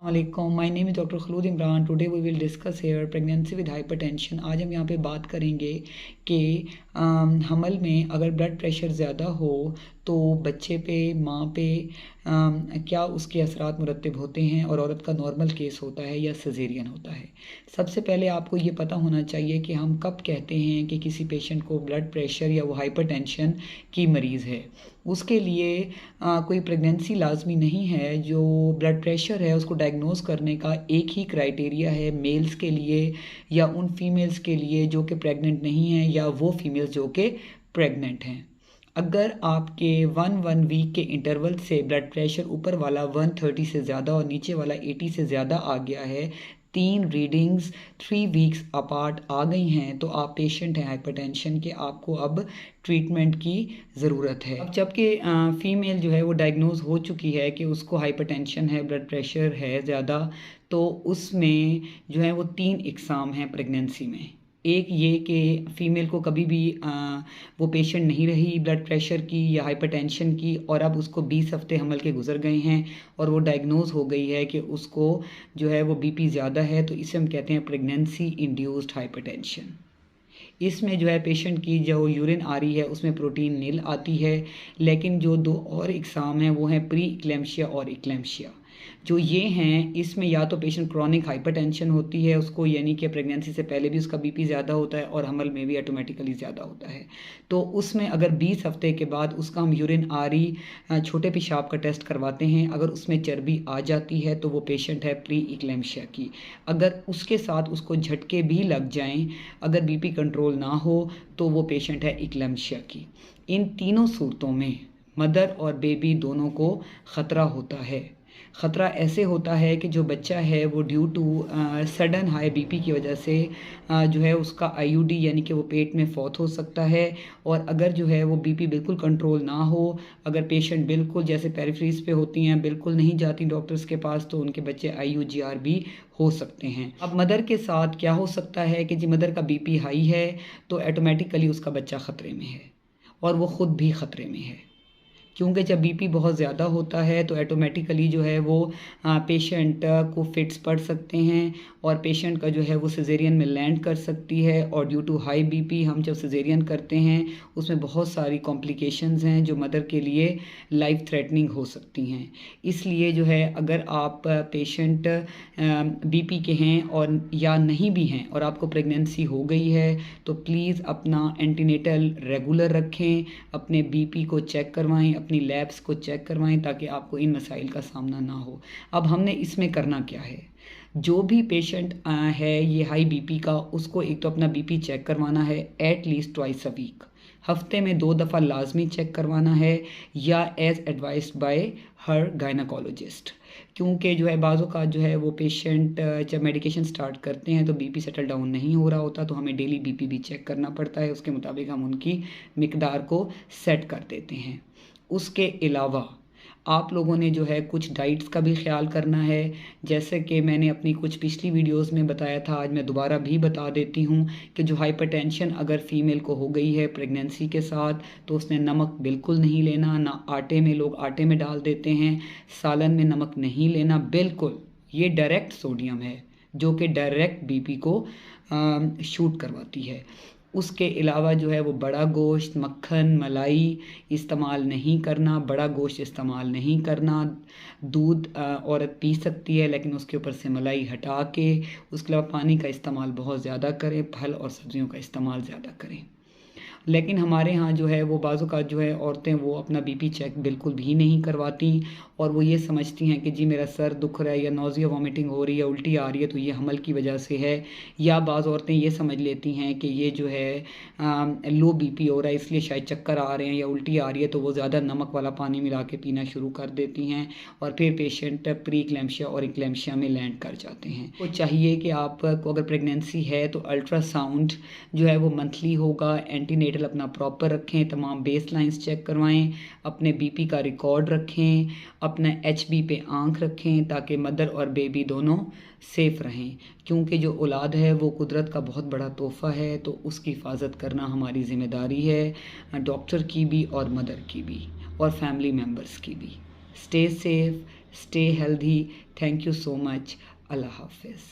Assalamualaikum, my name is Dr. Khalood Imran. Today we will discuss here pregnancy with hypertension. आज हम यहाँ पे बात करेंगे कि हमल में अगर ब्लड प्रेशर ज़्यादा हो तो बच्चे पे माँ पे क्या उसके असरात मुरतब होते हैं और औरत का नॉर्मल केस होता है या सिजेरियन होता है। सबसे पहले आपको ये पता होना चाहिए कि हम कब कहते हैं कि किसी पेशेंट को ब्लड प्रेशर या वो हाइपरटेंशन की मरीज़ है। उसके लिए कोई प्रेगनेंसी लाजमी नहीं है। जो ब्लड प्रेशर है उसको डायग्नोज करने का एक ही क्राइटेरिया है मेल्स के लिए या उन फीमेल्स के लिए जो कि प्रेग्नेंट नहीं हैं या वो फीमेल्स जो कि प्रेग्नेंट हैं। अगर आपके वन वीक के इंटरवल से ब्लड प्रेशर ऊपर वाला 130 से ज़्यादा और नीचे वाला 80 से ज़्यादा आ गया है, 3 रीडिंग्स 3 वीक्स अपार्ट आ गई हैं, तो आप पेशेंट हैं हाइपरटेंशन के, आपको अब ट्रीटमेंट की ज़रूरत है। अब जबकि फ़ीमेल जो है वो डायग्नोज हो चुकी है कि उसको हाइपरटेंशन है, ब्लड प्रेशर है ज़्यादा, तो उसमें जो है वो 3 इकसाम हैं प्रेगनेंसी में। एक ये कि फ़ीमेल को कभी भी वो पेशेंट नहीं रही ब्लड प्रेशर की या हाइपरटेंशन की और अब उसको 20 हफ्ते हमल के गुजर गए हैं और वो डायग्नोज हो गई है कि उसको जो है वो बीपी ज़्यादा है, तो इसे हम कहते हैं प्रेगनेंसी इंड्यूस्ड हाइपरटेंशन। इसमें जो है पेशेंट की जो यूरिन आ रही है उसमें प्रोटीन नील आती है, लेकिन जो 2 और इकसाम हैं वो हैं प्री इक्लेम्शिया और इक्लेम्शिया। जो ये हैं इसमें या तो पेशेंट क्रॉनिक हाइपरटेंशन होती है उसको, यानी कि प्रेगनेंसी से पहले भी उसका बीपी ज़्यादा होता है और हमल में भी ऑटोमेटिकली ज़्यादा होता है। तो उसमें अगर 20 हफ्ते के बाद उसका हम यूरिन आ रही छोटे पेशाब का टेस्ट करवाते हैं, अगर उसमें चर्बी आ जाती है तो वो पेशेंट है प्री इक्लेम्शिया की। अगर उसके साथ उसको झटके भी लग जाएं, अगर बीपी कंट्रोल ना हो, तो वो पेशेंट है इक्लेम्शिया की। इन तीनों सूरतों में मदर और बेबी दोनों को ख़तरा होता है। ख़तरा ऐसे होता है कि जो बच्चा है वो due to sudden high BP की वजह से जो है उसका आईयूडी यानी कि वो पेट में फौत हो सकता है। और अगर जो है वो बीपी बिल्कुल कंट्रोल ना हो, अगर पेशेंट बिल्कुल जैसे पेरिफेरीज पे होती हैं बिल्कुल नहीं जाती डॉक्टर्स के पास, तो उनके बच्चे आईयूजीआर भी हो सकते हैं। अब मदर के साथ क्या हो सकता है कि जी मदर का बीपी हाई है तो ऑटोमेटिकली उसका बच्चा ख़तरे में है और वो ख़ुद भी ख़तरे में है, क्योंकि जब बीपी बहुत ज़्यादा होता है तो ऑटोमेटिकली जो है वो पेशेंट को फिट्स पड़ सकते हैं और पेशेंट का जो है वो सिजेरियन में लैंड कर सकती है। और ड्यू टू हाई बीपी हम जब सिजेरियन करते हैं उसमें बहुत सारी कॉम्प्लिकेशंस हैं जो मदर के लिए लाइफ थ्रेटनिंग हो सकती हैं। इसलिए जो है अगर आप पेशेंट बीपी के हैं और या नहीं भी हैं और आपको प्रेगनेंसी हो गई है तो प्लीज़ अपना एंटीनेटल रेगुलर रखें, अपने बीपी को चेक करवाएं, अपनी लैब्स को चेक करवाएं ताकि आपको इन मसाइल का सामना ना हो। अब हमने इसमें करना क्या है, जो भी पेशेंट है ये हाई बीपी का, उसको एक तो अपना बीपी चेक करवाना है at least twice a week, हफ्ते में 2 दफ़ा लाजमी चेक करवाना है या as advised by her gynaecologist. क्योंकि जो है बाज़ों का जो है वो पेशेंट जब मेडिकेशन स्टार्ट करते हैं तो बीपी सेटल डाउन नहीं हो रहा होता, तो हमें डेली बीपी भी चेक करना पड़ता है, उसके मुताबिक हम उनकी मिकदार को सेट कर देते हैं। उसके अलावा आप लोगों ने जो है कुछ डाइट्स का भी ख्याल करना है, जैसे कि मैंने अपनी कुछ पिछली वीडियोस में बताया था, आज मैं दोबारा भी बता देती हूँ कि जो हाइपरटेंशन अगर फ़ीमेल को हो गई है प्रेगनेंसी के साथ तो उसने नमक बिल्कुल नहीं लेना, ना आटे में, लोग आटे में डाल देते हैं, सालन में नमक नहीं लेना बिल्कुल। ये डायरेक्ट सोडियम है जो कि डायरेक्ट बीपी को शूट करवाती है। उसके अलावा जो है वो बड़ा गोश्त, मक्खन, मलाई इस्तेमाल नहीं करना, बड़ा गोश्त इस्तेमाल नहीं करना। दूध औरत पी सकती है लेकिन उसके ऊपर से मलाई हटा के, उसके अलावा पानी का इस्तेमाल बहुत ज़्यादा करें, फल और सब्जियों का इस्तेमाल ज़्यादा करें। लेकिन हमारे यहाँ जो है वो बाज़ों का जो है औरतें वो अपना बीपी चेक बिल्कुल भी नहीं करवाती और वो ये समझती हैं कि जी मेरा सर दुख रहा है या नौज़िया वॉमिटिंग हो रही है, उल्टी आ रही है तो ये हमल की वजह से है, या बाज़ औरतें ये समझ लेती हैं कि ये जो है लो बीपी हो रहा है इसलिए शायद चक्कर आ रहे हैं या उल्टी आ रही है, तो वो ज़्यादा नमक वाला पानी मिला के पीना शुरू कर देती हैं और फिर पेशेंट प्री इक्लेम्शिया और इक्लेम्शिया में लैंड कर जाते हैं। तो चाहिए कि आपको अगर प्रेगनेंसी है तो अल्ट्रासाउंड जो है वो मंथली होगा, एंटीनेटल अपना प्रॉपर रखें, तमाम बेस लाइंस चेक करवाएं, अपने बीपी का रिकॉर्ड रखें, अपना एचबी पे आंख रखें ताकि मदर और बेबी दोनों सेफ़ रहें। क्योंकि जो औलाद है वो कुदरत का बहुत बड़ा तोहफ़ा है, तो उसकी हिफाजत करना हमारी ज़िम्मेदारी है, डॉक्टर की भी और मदर की भी और फैमिली मेम्बर्स की भी। Stay safe, stay healthy. Thank you so much. अल्लाह हाफिज़।